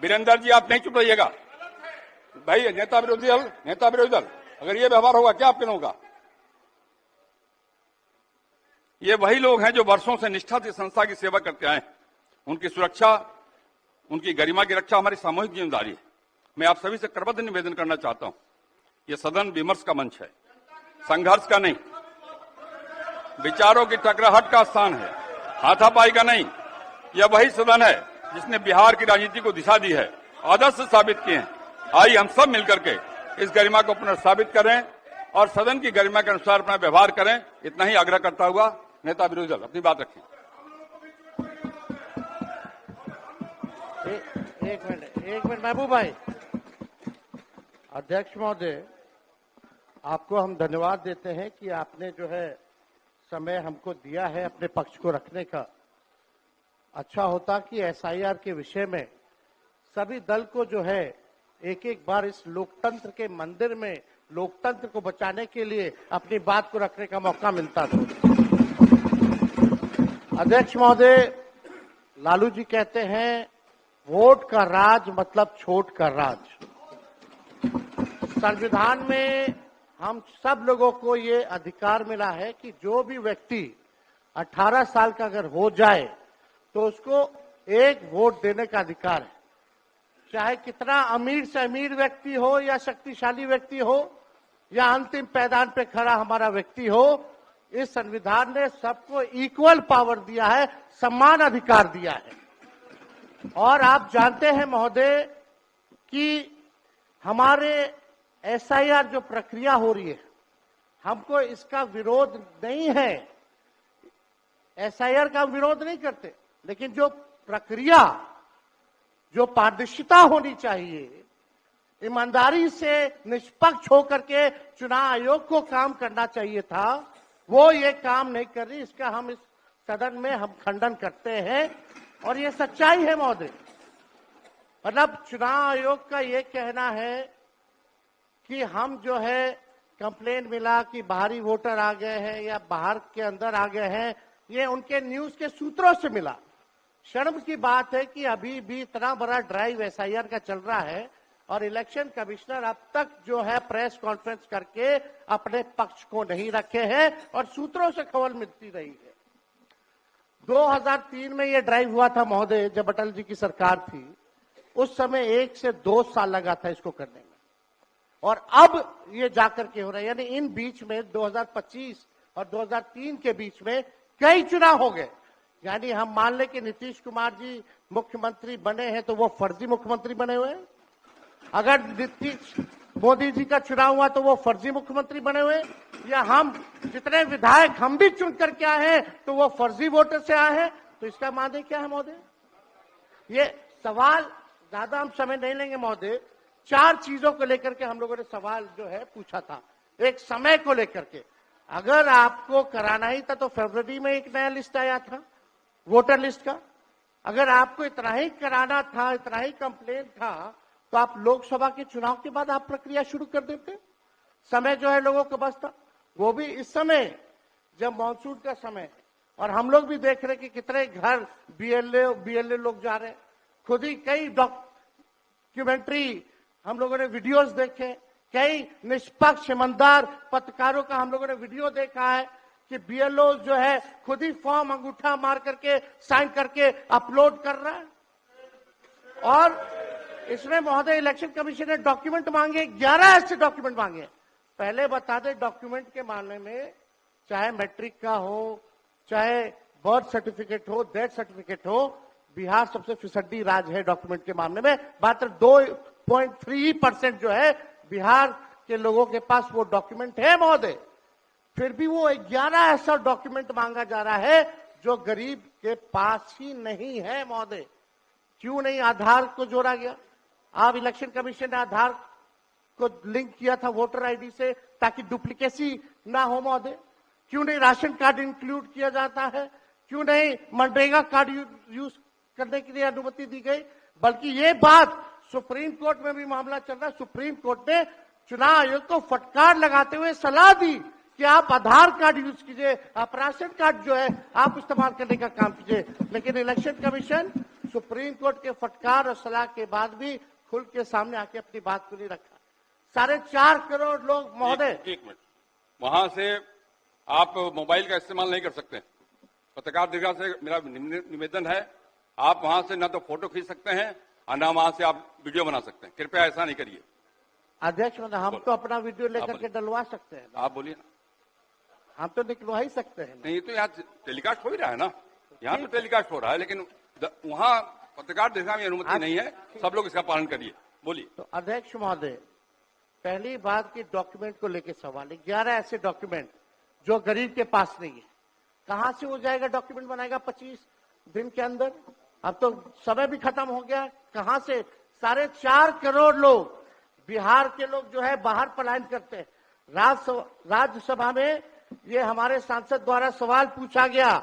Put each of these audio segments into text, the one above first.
वीरेंद्र जी, आप नहीं चुप रहिएगा भाई। नेता विरोधी दल, अगर ये व्यवहार होगा क्या आपके लोगों का? ये वही लोग हैं जो वर्षों से निष्ठा से संस्था की सेवा करते आए। उनकी सुरक्षा, उनकी गरिमा की रक्षा हमारी सामूहिक जिम्मेदारी है। मैं आप सभी से करबद्ध निवेदन करना चाहता हूं, ये सदन विमर्श का मंच है, संघर्ष का नहीं, विचारों की टकराहट का स्थान है, हाथापाई का नहीं। यह वही सदन है जिसने बिहार की राजनीति को दिशा दी है, आदर्श साबित किए हैं। आइए हम सब मिलकर के इस गरिमा को पुनर्स्थापित करें और सदन की गरिमा के अनुसार अपना व्यवहार करें। इतना ही आग्रह करता हुआ नेता विरोधी दल अपनी बात रखें। एक मिनट महबूब भाई। अध्यक्ष महोदय, आपको हम धन्यवाद देते हैं कि आपने जो है समय हमको दिया है अपने पक्ष को रखने का। अच्छा होता कि एसआईआर के विषय में सभी दल को जो है एक एक बार इस लोकतंत्र के मंदिर में लोकतंत्र को बचाने के लिए अपनी बात को रखने का मौका मिलता था। अध्यक्ष महोदय, लालू जी कहते हैं वोट का राज मतलब छोट का राज। संविधान में हम सब लोगों को ये अधिकार मिला है कि जो भी व्यक्ति 18 साल का अगर हो जाए तो उसको एक वोट देने का अधिकार है, चाहे कितना अमीर से अमीर व्यक्ति हो या शक्तिशाली व्यक्ति हो या अंतिम पैदान पे खड़ा हमारा व्यक्ति हो। इस संविधान ने सबको इक्वल पावर दिया है, समान अधिकार दिया है। और आप जानते हैं महोदय कि हमारे एसआईआर जो प्रक्रिया हो रही है, हमको इसका विरोध नहीं है, एसआईआर का विरोध नहीं करते, लेकिन जो प्रक्रिया, जो पारदर्शिता होनी चाहिए, ईमानदारी से निष्पक्ष होकर के चुनाव आयोग को काम करना चाहिए था, वो ये काम नहीं कर रही। इसका हम इस सदन में हम खंडन करते हैं और ये सच्चाई है महोदय। मतलब चुनाव आयोग का ये कहना है कि हम जो है कंप्लेन मिला कि बाहरी वोटर आ गए हैं या बाहर के अंदर आ गए हैं, ये उनके न्यूज के सूत्रों से मिला। शर्म की बात है कि अभी भी इतना बड़ा ड्राइव एसआईआर का चल रहा है और इलेक्शन कमिश्नर अब तक जो है प्रेस कॉन्फ्रेंस करके अपने पक्ष को नहीं रखे हैं और सूत्रों से खबर मिलती रही है। 2003 में ये ड्राइव हुआ था महोदय, जब अटल जी की सरकार थी। उस समय 1 से 2 साल लगा था इसको करने में, और अब ये जाकर के हो रहा है। यानी इन बीच में 2025 और 2003 के बीच में कई चुनाव हो गए। यानी हम मान लें कि नीतीश कुमार जी मुख्यमंत्री बने हैं तो वो फर्जी मुख्यमंत्री बने हुए हैं। अगर नीतीश मोदी जी का चुनाव हुआ तो वो फर्जी मुख्यमंत्री बने हुए, या हम जितने विधायक हम भी चुन करके आए हैं तो वो फर्जी वोटर से आए हैं। तो इसका माने क्या है महोदय? ये सवाल ज्यादा हम समय नहीं लेंगे महोदय। 4 चीजों को लेकर के हम लोगों ने सवाल जो है पूछा था। एक, समय को लेकर के, अगर आपको कराना ही था तो फरवरी में एक नया लिस्ट आया था वोटर लिस्ट का। अगर आपको इतना ही कराना था, इतना ही कंप्लेन था, तो आप लोकसभा के चुनाव के बाद आप प्रक्रिया शुरू कर देते। समय जो है लोगों के पास था, वो भी इस समय जब मॉनसून का समय है और हम लोग भी देख रहे कि कितने घर बीएलए लोग जा रहे हैं। खुद ही कई डॉक्यूमेंट्री हम लोगों ने वीडियोस देखे, कई निष्पक्ष ईमानदार पत्रकारों का हम लोगों ने वीडियो देखा है कि बीएलओ जो है खुद ही फॉर्म अंगूठा मार करके साइन करके अपलोड कर रहा है। और इसमें महोदय इलेक्शन कमीशन ने डॉक्यूमेंट मांगे, 11 ऐसे डॉक्यूमेंट मांगे। पहले बता दें, डॉक्यूमेंट के मामले में चाहे मैट्रिक का हो, चाहे बर्थ सर्टिफिकेट हो, डेथ सर्टिफिकेट हो, बिहार सबसे फिसड्डी राज्य है डॉक्यूमेंट के मामले में। मात्र 2.3% जो है बिहार के लोगों के पास वो डॉक्यूमेंट है महोदय। फिर भी वो 11 ऐसा डॉक्यूमेंट मांगा जा रहा है जो गरीब के पास ही नहीं है महोदय। क्यों नहीं आधार को जोड़ा गया? आप इलेक्शन कमीशन ने आधार को लिंक किया था वोटर आईडी से ताकि डुप्लीकेसी ना हो महोदय। क्यों नहीं राशन कार्ड इंक्लूड किया जाता है? क्यों नहीं मनरेगा कार्ड यूज करने के लिए अनुमति दी गई? बल्कि ये बात सुप्रीम कोर्ट में भी मामला चल रहा है। सुप्रीम कोर्ट ने चुनाव आयोग को फटकार लगाते हुए सलाह दी कि आप आधार कार्ड यूज कीजिए, आप राशन कार्ड जो है आप इस्तेमाल करने का काम कीजिए। लेकिन इलेक्शन कमीशन सुप्रीम कोर्ट के फटकार और सलाह के बाद भी खुल के सामने आके अपनी बात को नहीं रखा। 4.5 करोड़ लोग महोदय। एक मिनट, वहां से आप मोबाइल का इस्तेमाल नहीं कर सकते। पत्रकार दीर्घा से मेरा निवेदन है, आप वहां से न तो फोटो खींच सकते हैं और न वहां से आप वीडियो बना सकते हैं। कृपया ऐसा नहीं करिए। अध्यक्ष महोदय, हम तो अपना वीडियो लेकर के डलवा सकते हैं। आप बोलिए ना। हम तो निकलवा ही सकते हैं। नहीं, तो यहाँ टेलीकास्ट हो ही रहा है ना, यहाँ तो टेलीकास्ट हो रहा है, लेकिन वहां पत्रकार दीर्घा में अनुमति नहीं है। सब लोग इसका पालन करिए। बोलिए। तो अध्यक्ष महोदय, पहली बात की डॉक्यूमेंट को लेकर सवाल है। 11 ऐसे डॉक्यूमेंट जो गरीब के पास नहीं है, कहां से वो जाएगा डॉक्यूमेंट बनाएगा 25 दिन के अंदर? अब तो समय भी खत्म हो गया। कहां से 4.5 करोड़ लोग, बिहार के लोग जो है बाहर पलायन करते हैं। राज्यसभा में ये हमारे सांसद द्वारा सवाल पूछा गया।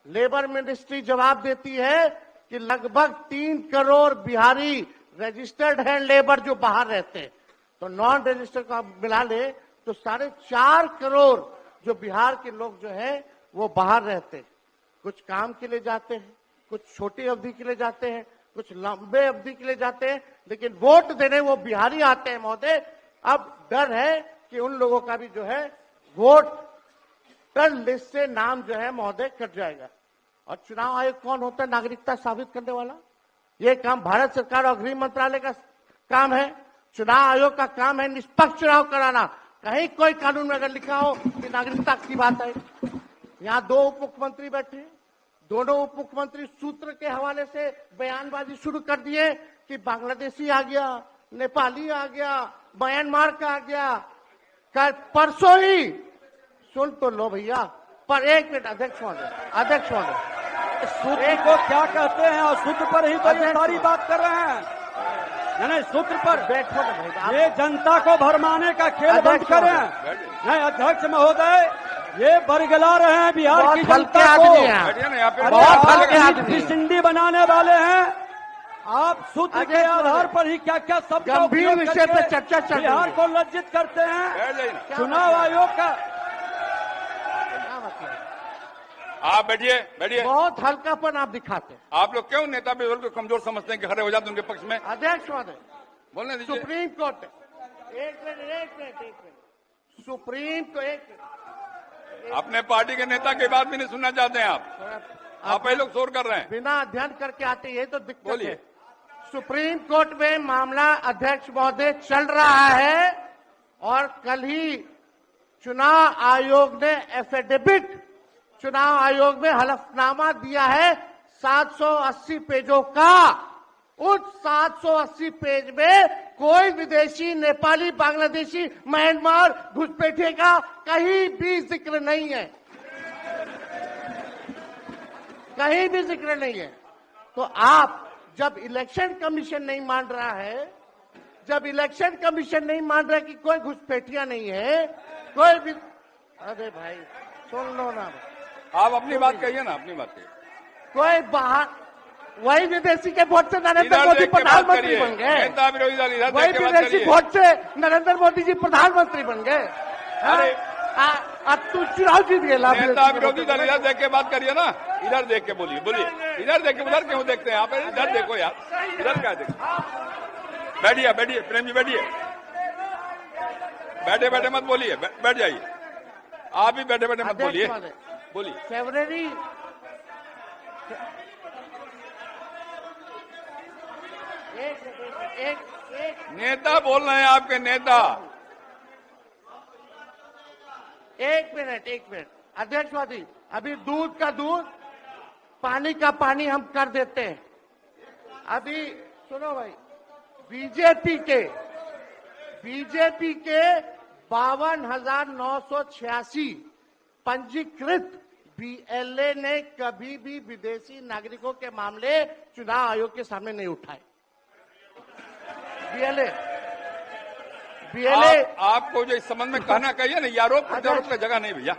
लेबर मिनिस्ट्री जवाब देती है कि लगभग 3 करोड़ बिहारी रजिस्टर्ड है लेबर जो बाहर रहते हैं। तो नॉन रजिस्टर्ड का मिला ले तो 4.5 करोड़ जो बिहार के लोग जो है वो बाहर रहते हैं। कुछ काम के लिए जाते हैं, कुछ छोटी अवधि के लिए जाते हैं, कुछ लंबे अवधि के लिए जाते हैं, लेकिन वोट देने वो बिहारी आते हैं महोदय। अब डर है कि उन लोगों का भी जो है वोटर लिस्ट से नाम जो है महोदय कट जाएगा। और चुनाव आयोग कौन होता है नागरिकता साबित करने वाला? ये काम भारत सरकार और गृह मंत्रालय का काम है। चुनाव आयोग का काम है निष्पक्ष चुनाव कराना। कहीं कोई कानून में अगर लिखा हो कि नागरिकता की बात है। यहाँ 2 उप मुख्यमंत्री बैठे हैं, दोनों उप मुख्यमंत्री सूत्र के हवाले से बयानबाजी शुरू कर दिए कि बांग्लादेशी आ गया, नेपाली आ गया, म्यांमार का आ गया। कल परसों ही सुन तो लो भैया, पर एक मिनट अध्यक्ष महोदय, सूत्र को क्या कहते हैं और सूत्र पर ही तो ये सारी बात कर रहे हैं। नहीं, सूत्र पर बैठो ना भाई, ये जनता को भरमाने का खेल बंद करें। नहीं अध्यक्ष महोदय, ये बरगला रहे हैं बिहार की जनता को। बहुत हल्के आदमी सिंडी बनाने वाले हैं। आप सूत्र के आधार पर ही क्या क्या सब गंभीर विषय पर चर्चा चल रही है। बिहार को लज्जित करते हैं। चुनाव आयोग का आप बैठिए। बहुत हल्कापन आप दिखाते हैं। आप लोग क्यों नेता विरोध को कमजोर समझते हैं कि खड़े हो जाते उनके पक्ष में? अध्यक्ष महोदय, बोलने दीजिए। सुप्रीम कोर्ट एक मिनट सुप्रीम को अपने पार्टी के नेता की बात भी नहीं सुनना चाहते हैं आप ही लोग शोर कर रहे हैं। बिना अध्ययन करके आते, ये तो दिक्कत बोलिए। है। सुप्रीम कोर्ट में मामला अध्यक्ष महोदय चल रहा है और कल ही चुनाव आयोग ने एफिडेविट, चुनाव आयोग में हलफनामा दिया है 780 पेजों का। उस 780 पेज में कोई विदेशी, नेपाली, बांग्लादेशी, म्यांमार, घुसपैठिए का कहीं भी जिक्र नहीं है, कहीं भी जिक्र नहीं है। तो आप जब इलेक्शन कमीशन नहीं मान रहा है, जब इलेक्शन कमीशन नहीं मान रहा है कि कोई घुसपैठिया नहीं है, कोई भी, अरे भाई सुन लो ना, आप अपनी बात कहिए ना, अपनी बात कहिए। कोई बाहर, वही विदेशी के वोट से नरेंद्र मोदी प्रधानमंत्री बन गए। नेता विरोधी दल इधर वही देख के बात विदेशी करिए। वोट से नरेंद्र मोदी जी प्रधानमंत्री बन गए। अरे तू चुनाव जीत गया। नेता विरोधी दल इधर देख के बात करिए ना, इधर देख के बोलिए। इधर देख के, उधर क्यों देखते हैं आप? इधर देखो यार, इधर क्या देखो। बैठिए प्रेम जी, बैठिए। बैठे मत बोलिए, बैठ जाइए। आप भी बैठे मत बोलिए। फरवरी एक नेता बोल रहे हैं, आपके नेता। एक मिनट अध्यक्ष महोदय, अभी दूध का दूध, पानी का पानी हम कर देते हैं। अभी सुनो भाई, बीजेपी के 52,986 पंजीकृत बीएलए ने कभी भी विदेशी नागरिकों के मामले चुनाव आयोग के सामने नहीं उठाए। बीएलए आपको जो इस संबंध में कहना कहिए ना, ये आरोप प्रत्यारोप का जगह नहीं भैया।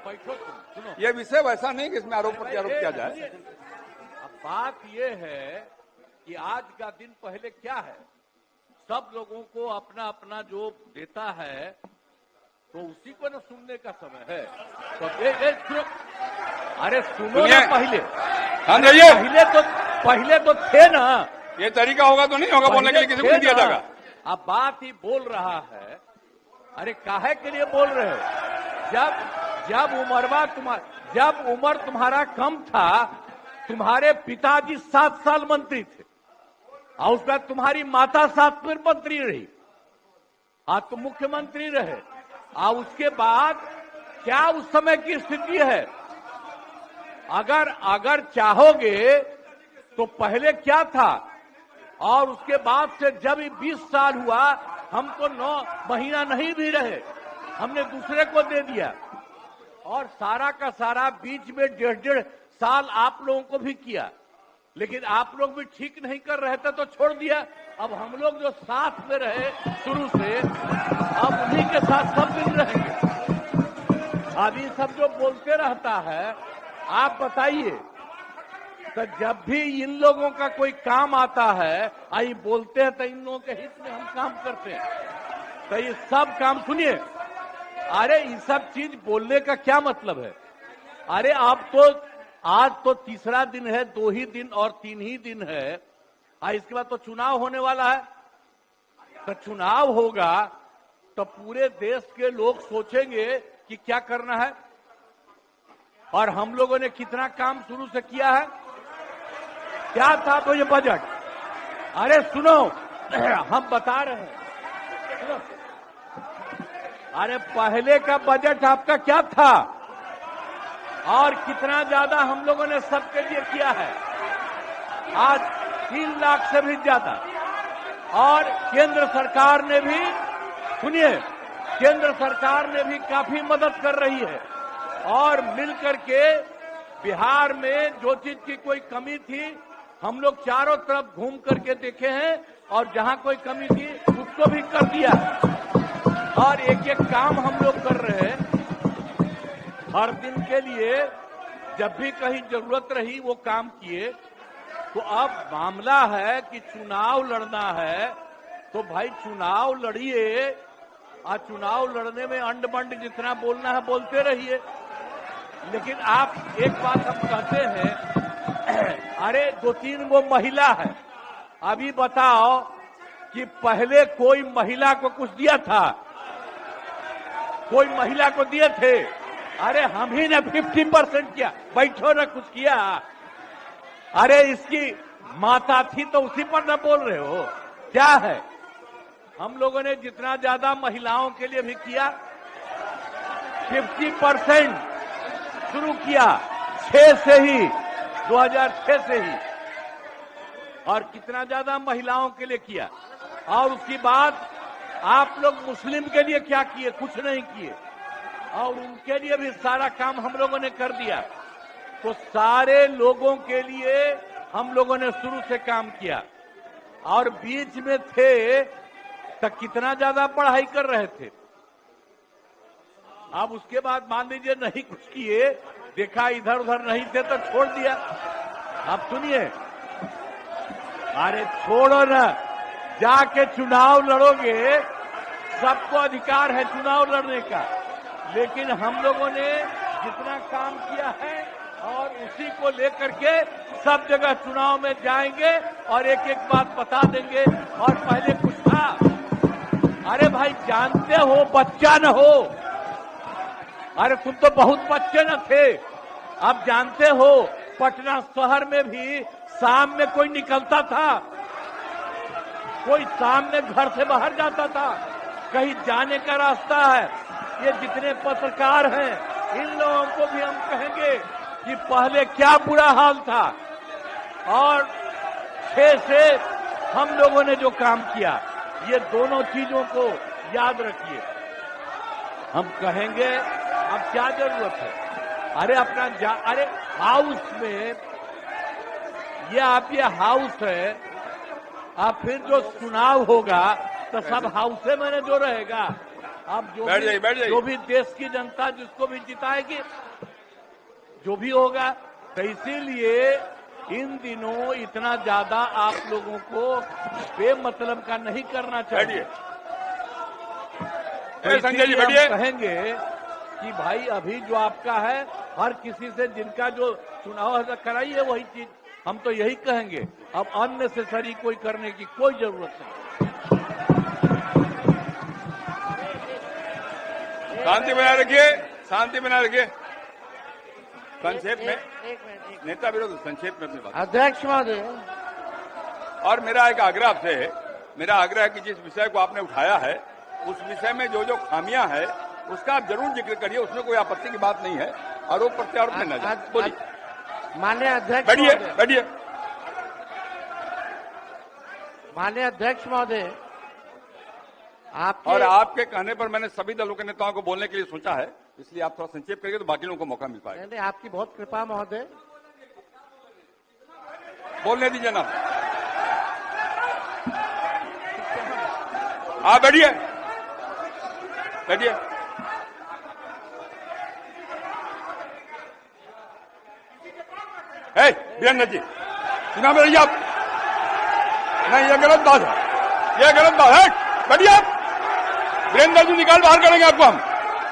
ये विषय वैसा नहीं कि इसमें आरोप प्रत्यारोप किया जाए। अब बात ये है कि आज का दिन पहले क्या है, सब लोगों को अपना अपना जो देता है तो उसी को न सुनने का समय है। तो अरे सुनो ना पहले, पहले तो पहले तो थे ना, ये तरीका होगा तो नहीं होगा बोलने के लिए, किसी को नहीं दिया जाएगा। अब बात ही बोल रहा है, अरे काहे के लिए बोल रहे हो? जब उम्र तुम्हारा कम था, तुम्हारे पिताजी 7 साल मंत्री थे और उसके बाद तुम्हारी माता 7 फिर मंत्री रही, आज तुम मुख्यमंत्री रहे, और उसके बाद क्या उस समय की स्थिति है? अगर चाहोगे तो पहले क्या था और उसके बाद से जब 20 साल हुआ, हम तो 9 महीना नहीं भी रहे, हमने दूसरे को दे दिया, और सारा का सारा बीच में 1.5 साल आप लोगों को भी किया, लेकिन आप लोग भी ठीक नहीं कर रहे थे तो छोड़ दिया। अब हम लोग जो साथ में रहे शुरू से, अब उन्हीं के साथ सब दिन रहेंगे। अब ये सब जो बोलते रहता है, आप बताइए, तो जब भी इन लोगों का कोई काम आता है, आई बोलते हैं तो इन लोगों के हित में हम काम करते हैं, तो ये सब काम सुनिए। अरे ये सब चीज बोलने का क्या मतलब है? अरे आप तो आज तो तीसरा दिन है, 2 ही दिन और 3 ही दिन है, इसके बाद तो चुनाव होने वाला है। तो चुनाव होगा तो पूरे देश के लोग सोचेंगे कि क्या करना है, और हम लोगों ने कितना काम शुरू से किया है। क्या था तो ये बजट, अरे सुनो, हम बता रहे हैं, सुनो। अरे पहले का बजट आपका क्या था और कितना ज्यादा हम लोगों ने सबके लिए किया है? आज 3 लाख से भी ज्यादा, और केंद्र सरकार ने भी, सुनिए, केंद्र सरकार ने भी काफी मदद कर रही है, और मिलकर के बिहार में जो चीज की कोई कमी थी, हम लोग चारों तरफ घूम करके देखे हैं, और जहां कोई कमी थी उसको भी कर दिया, और एक एक काम हम लोग कर रहे हैं हर दिन के लिए। जब भी कहीं जरूरत रही वो काम किए। तो अब मामला है कि चुनाव लड़ना है, तो भाई चुनाव लड़िए, और चुनाव लड़ने में अंड बंड जितना बोलना है बोलते रहिए। लेकिन आप एक बात हम कहते हैं, अरे 2-3 वो महिला है, अभी बताओ कि पहले कोई महिला को कुछ दिया था? कोई महिला को दिए थे? अरे हम ही ने 50% किया, बैठो ना, कुछ किया? अरे इसकी माता थी तो उसी पर ना बोल रहे हो? क्या है? हम लोगों ने जितना ज्यादा महिलाओं के लिए भी किया, 50% शुरू किया 6 से ही, 2006 से ही, और कितना ज्यादा महिलाओं के लिए किया। और उसके बाद आप लोग मुस्लिम के लिए क्या किए? कुछ नहीं किए, और उनके लिए भी सारा काम हम लोगों ने कर दिया। तो सारे लोगों के लिए हम लोगों ने शुरू से काम किया, और बीच में थे तो कितना ज्यादा पढ़ाई कर रहे थे। अब उसके बाद मान लीजिए नहीं कुछ किए, देखा इधर उधर नहीं थे तो छोड़ दिया। अब सुनिए, अरे छोड़ो ना, जाके चुनाव लड़ोगे, सबको अधिकार है चुनाव लड़ने का, लेकिन हम लोगों ने जितना काम किया है और उसी को लेकर के सब जगह चुनाव में जाएंगे और एक एक बात बता देंगे। और पहले कुछ था, अरे भाई जानते हो, बच्चा न हो, अरे तुम तो बहुत बच्चे न थे, अब जानते हो पटना शहर में भी शाम में कोई निकलता था, कोई शाम में घर से बाहर जाता था, कहीं जाने का रास्ता है। ये जितने पत्रकार हैं, इन लोगों को भी हम कहेंगे कि पहले क्या बुरा हाल था, और 6 से हम लोगों ने जो काम किया, ये दोनों चीजों को याद रखिए। हम कहेंगे अब क्या जरूरत है, अरे अपना अरे हाउस में, ये हाउस है, अब फिर जो चुनाव होगा तो सब हाउसे में जो रहेगा। अब जो भी देश की जनता जिसको भी जिताएगी, जो भी होगा, तो इसीलिए इन दिनों इतना ज्यादा आप लोगों को बेमतलब का नहीं करना चाहिए। संजय जी हम बैठिए। कहेंगे कि भाई अभी जो आपका है, हर किसी से जिनका जो चुनाव कराइए वही चीज हम तो यही कहेंगे, अब अननेसेसरी कोई करने की कोई जरूरत नहीं। शांति बनाए रखिए, शांति बनाए रखिए। संक्षेप में एक नेता विरोध संक्षेप में अपनी बात। अध्यक्ष महोदय, और मेरा एक आग्रह आपसे है, मेरा आग्रह है कि जिस विषय को आपने उठाया है उस विषय में जो जो खामियां है उसका आप जरूर जिक्र करिए, उसमें कोई आपत्ति की बात नहीं है। आरोप प्रत्यारोप में न जाए। बोलिए। माननीय अध्यक्ष बैठिए महोदय, बैठिए। माननीय अध्यक्ष महोदय, और आपके कहने पर मैंने सभी दलों के नेताओं को बोलने के लिए सोचा है, इसलिए आप थोड़ा संक्षेप करिए तो बाकी लोगों को मौका मिल पाएगा। नहीं, आपकी बहुत कृपा महोदय। बोलने दीजिए ना, आप बैठिए बैठिए। वीरेंद्र जी चुनाव में रहिए आप। नहीं, ये गलत बात है, ये गलत बात है। बैठिए आप। वीरेंद्र जी निकाल बाहर करेंगे आपको हम,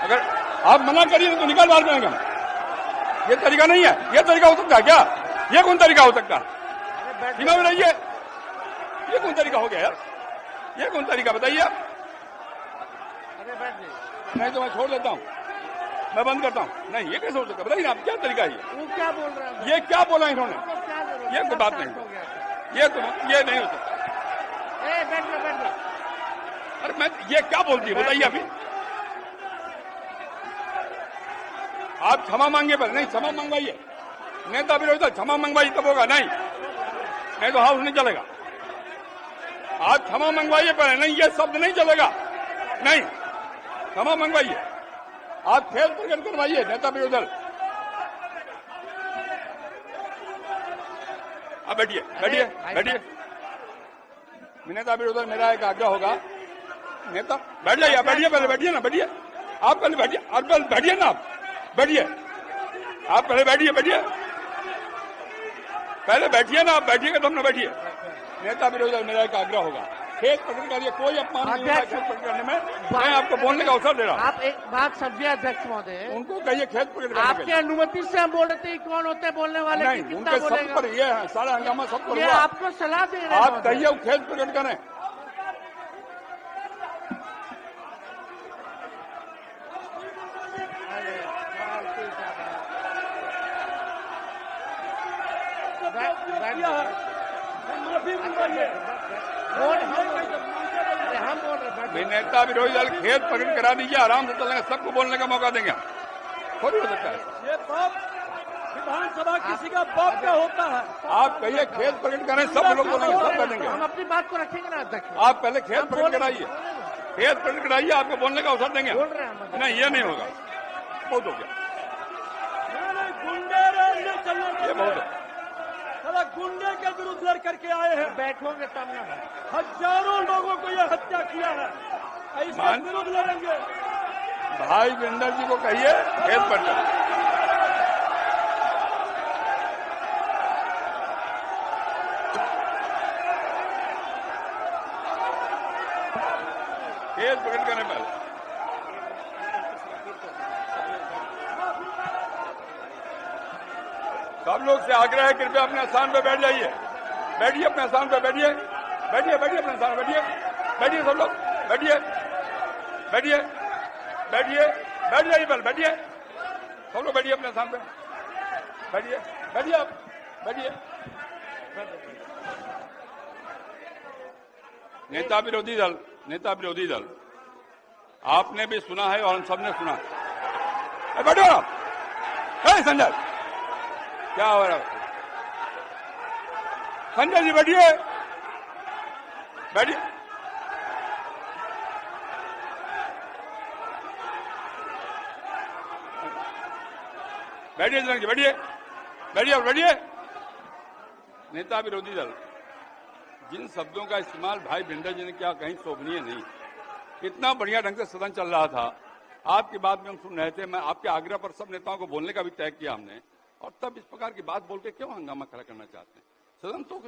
अगर आप मना करिए तो निकाल बाहर करेंगे हम। ये तरीका नहीं है, ये तरीका हो सकता है क्या? ये कौन तरीका हो सकता है? चुनाव में रहिए, ये कौन तरीका हो गया यार? ये कौन तरीका बताइए आप? नहीं तो मैं छोड़ देता हूँ, मैं बंद करता हूँ। नहीं, ये कैसे हो सकता है? बताइए आप, क्या तरीका है ये? वो क्या बोल रहे हैं? ये क्या बोला इन्होंने? ये कोई बात नहीं, ये नहीं हो सकता। बैठ लो। अरे मैं, ये क्या बोलती है बताइए अभी? आप क्षमा मांगे पर नहीं, क्षमा मंगवाइए। नेता विरोधी क्षमा मंगवाइए तब होगा, नहीं तो हाउस नहीं चलेगा। आप क्षमा मंगवाइए पर नहीं, ये शब्द नहीं चलेगा। नहीं, क्षमा मंगवाइए। आप खेल प्रकट करवाइए नेता विरोधी दल। अब बैठिए बैठिए बैठिए। नेता विरोधी दल, मेरा एक आग्रह होगा, नेता बैठ जाइए, बैठिए पहले, बैठिए ना, बैठिए आप पहले, बैठिए और पहले बैठिए ना, आप बैठिए, आप पहले बैठिए, पहले बैठिए ना, आप बैठिएगा तो हम ना बैठिए। नेता विरोधी दल, मेरा एक आग्रह होगा, खेत प्रकट करिए, कोई अपमान नहीं होगा खेत प्रकट करने में। मैं आपको बोलने का अवसर दे रहा हूँ। आप एक बात समझिए अध्यक्ष महोदय, उनको कहिए खेत प्रकट करने के आपके लिए। अनुमति से हम बोल रहे थे कौन होते हैं बोलने वाले? नहीं, कितना उनके सब बोलेगा? पर ये है, सारा हंगामा सब पर ये हुआ। आपको सलाह दे रहे हैं आप महोदय। कहिए वो खेत प्रकट करें। माफी मंगवाइए। हम बोल रहे हैं, नेता विरोधी दल खेत प्रकट करा दीजिए, आराम से चलेंगे, सबको बोलने का मौका देंगे। थोड़ी हो सकता है ये बाप विधानसभा किसी का बाप का होता है। आप कहिए खेत प्रकट करें, सब लोग बोलेंगे, सब बैठेंगे। हम अपनी बात को रखेंगे ना अध्यक्ष। आप पहले खेत प्रकट कराइए, खेत प्रकट कराइए, आपको बोलने का अवसर देंगे। बोल रहे हैं हम। नहीं, ये नहीं होगा, बहुत हो गया, गुंडे नहीं चलने ये बहुत है। साला गुंडे के विरुद्ध लड़ करके आए हैं। बैठोगे तब ना। हजारों लोगों को यह हत्या किया है, ऐसे विरुद्ध लड़ेंगे। भाई वीरेंद्र जी को कहिए खेत प्रकट। खेत प्रकट करने पर सब लोग से आग्रह है, कृपया अपने स्थान पर बैठ जाइए, बैठिए अपने स्थान पर, बैठिए बैठिए बैठिए अपने स्थान पर बैठिए, बैठिए सब लोग, बैठिए बैठिए बैठिए, बैठ जाइए पहले, बैठिए सब लोग, बैठिए अपने स्थान पर, बैठिए बैठिए आप, बैठिए। नेता विरोधी दल, आपने भी सुना है और हम सबने सुना। बैठो आप। संजय, क्या हो रहा है? संजय जी बैठिए, बैठिए। बैठिए जनक जी, बैठिए बैठिए बैठिए। नेता विरोधी दल, जिन शब्दों का इस्तेमाल भाई वीरेंद्र जी ने किया, कहीं शोभनीय नहीं। इतना बढ़िया ढंग से सदन चल रहा था, आपकी बात में हम सुन रहे थे। मैं आपके आग्रह पर सब नेताओं को बोलने का भी तय किया हमने, और तब इस प्रकार की बात बोल के क्यों हंगामा खड़ा करना चाहते हैं? सदन तो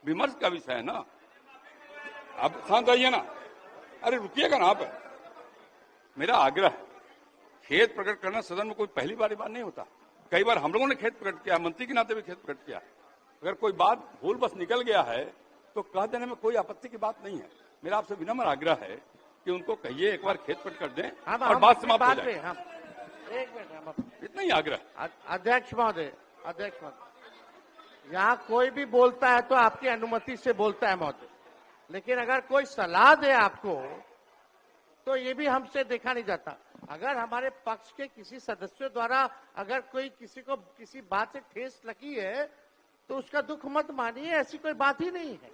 विमर्श का विषय है ना। आप शांत रहिए ना, अरे रुकिएगा ना आप। मेरा आग्रह, खेत प्रकट करना सदन में कोई पहली बार नहीं होता। कई बार हम लोगों ने खेत प्रकट किया, मंत्री के नाते भी खेत प्रकट किया। अगर कोई बात भूल बस निकल गया है तो कह देने में कोई आपत्ति की बात नहीं है। मेरा आपसे विनम्र आग्रह है कि उनको कहिए एक बार खेत पट कर दें और बात समाप्त हो जाए। एक मिनट, इतना ही आग्रह। अध्यक्ष महोदय, यहाँ कोई भी बोलता है तो आपकी अनुमति से बोलता है महोदय, लेकिन अगर कोई सलाह दे आपको तो ये भी हमसे देखा नहीं जाता। अगर हमारे पक्ष के किसी सदस्यों द्वारा अगर कोई किसी को किसी बात से ठेस लगी है तो उसका दुख मत मानिए, ऐसी कोई बात ही नहीं है।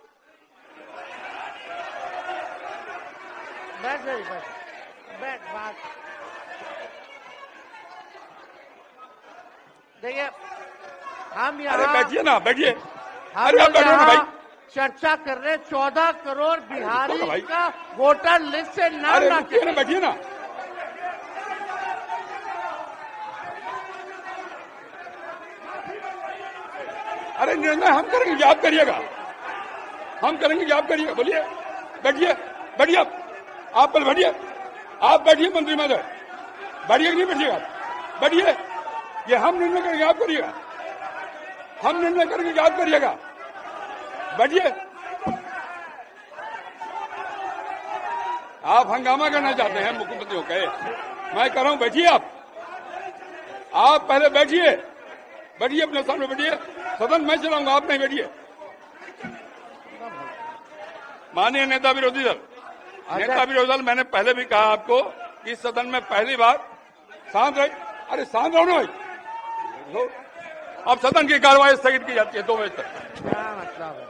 बैठ बात देखिए, हम यहाँ बैठिए ना, बैठिए। हम आप बैठो ना भाई। चर्चा कर रहे 14 करोड़ भाई। बिहारी का वोटर लिस्ट से नाम ना बैठिए ना। अरे निर्णय हम करेंगे, आप करिएगा। हम करेंगे, आप करिएगा। बोलिए, बैठिए, बैठिए। आप पहले बैठिए, आप बैठिए मंत्री महोदय। बैठिए कि नहीं बैठिएगा? बैठिए। ये हम निर्णय करेंगे, आप करिएगा। हम निर्णय करेंगे, आप करिएगा। बैठिए। आप हंगामा करना चाहते हैं मुख्यमंत्री को कहे, मैं कर रहा हूं, बैठिए। आप पहले बैठिए, बैठिए, अपने सामने बैठिए। सदन मैं चलाऊंगा, आप नहीं बैठिए। माननीय नेता विरोधी दल, मैंने पहले भी कहा आपको कि सदन में पहली बार शांत रहे। अरे शांत रहो ना भाई। अब सदन की कार्रवाई स्थगित की जाती है 2 बजे तक। क्या मतलब है?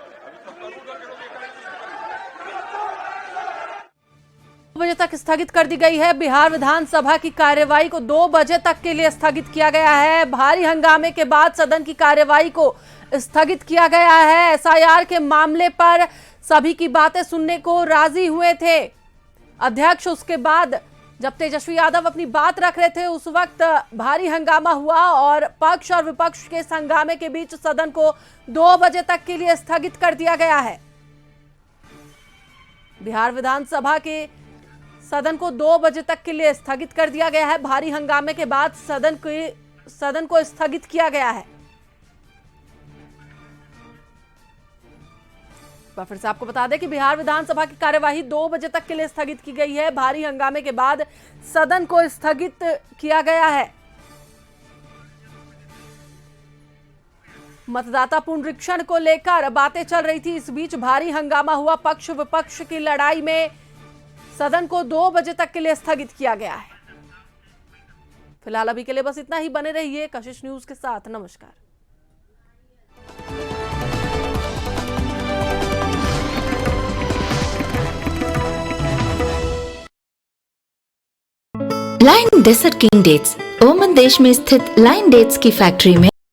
2 बजे तक स्थगित कर दी गई है। बिहार विधानसभा की कार्यवाही को 2 बजे तक के लिए स्थगित किया गया है। भारी हंगामे के बाद सदन की कार्यवाही को स्थगित किया गया है। एसआईआर के मामले पर सभी की बातें सुनने को राजी हुए थे अध्यक्ष। उसके बाद जब तेजस्वी यादव अपनी बात रख रहे थे उस वक्त भारी हंगामा हुआ और पक्ष और विपक्ष के इस हंगामे के बीच सदन को 2 बजे तक के लिए स्थगित कर दिया गया है। बिहार विधानसभा के सदन को 2 बजे तक के लिए स्थगित कर दिया गया है। भारी हंगामे के बाद सदन को स्थगित किया गया है। फिर से आपको बता दें कि बिहार विधानसभा की कार्यवाही 2 बजे तक के लिए स्थगित की गई है। भारी हंगामे के बाद सदन को स्थगित किया गया है। मतदाता पुनरीक्षण को लेकर बातें चल रही थी, इस बीच भारी हंगामा हुआ। पक्ष विपक्ष की लड़ाई में सदन को 2 बजे तक के लिए स्थगित किया गया है। फिलहाल अभी के लिए बस इतना ही। बने रहिए कशिश न्यूज के साथ। नमस्कार। लाइन डेसर्ट किंग डेट्स ओमन देश में स्थित लाइन डेट्स की फैक्ट्री में